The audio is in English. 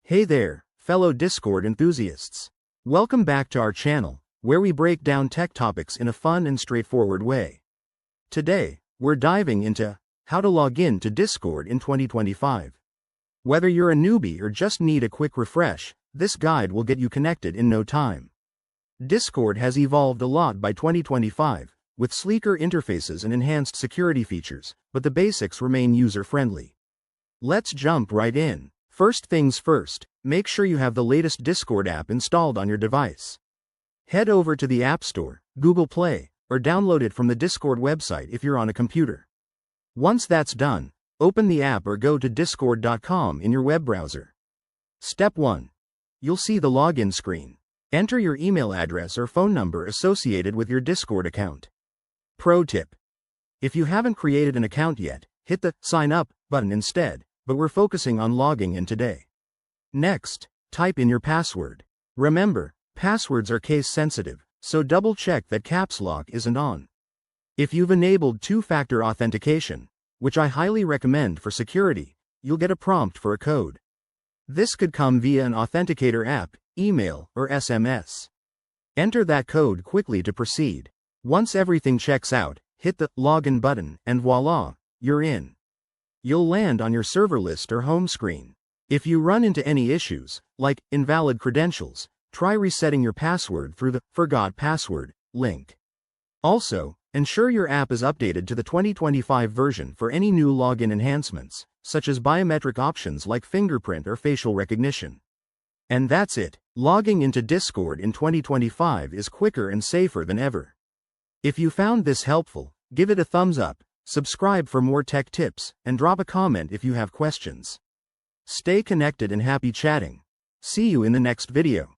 Hey there, fellow Discord enthusiasts. Welcome back to our channel, where we break down tech topics in a fun and straightforward way. Today, we're diving into how to log in to Discord in 2025. Whether you're a newbie or just need a quick refresh, this guide will get you connected in no time. Discord has evolved a lot by 2025, with sleeker interfaces and enhanced security features, but the basics remain user-friendly. Let's jump right in. First things first, make sure you have the latest Discord app installed on your device. Head over to the App Store, Google Play, or download it from the Discord website if you're on a computer. Once that's done, open the app or go to discord.com in your web browser. Step 1. You'll see the login screen. Enter your email address or phone number associated with your Discord account. Pro tip: if you haven't created an account yet, hit the Sign Up button instead, but we're focusing on logging in today. Next, type in your password. Remember, passwords are case sensitive, so double check that caps lock isn't on. If you've enabled two-factor authentication, which I highly recommend for security, you'll get a prompt for a code. This could come via an authenticator app, email, or SMS. Enter that code quickly to proceed. Once everything checks out, hit the Login button, and voila, you're in. You'll land on your server list or home screen. If you run into any issues, like invalid credentials, try resetting your password through the Forgot Password link. Also, ensure your app is updated to the 2025 version for any new login enhancements, such as biometric options like fingerprint or facial recognition. And that's it. Logging into Discord in 2025 is quicker and safer than ever. If you found this helpful, give it a thumbs up, subscribe for more tech tips, and drop a comment if you have questions. Stay connected and happy chatting. See you in the next video.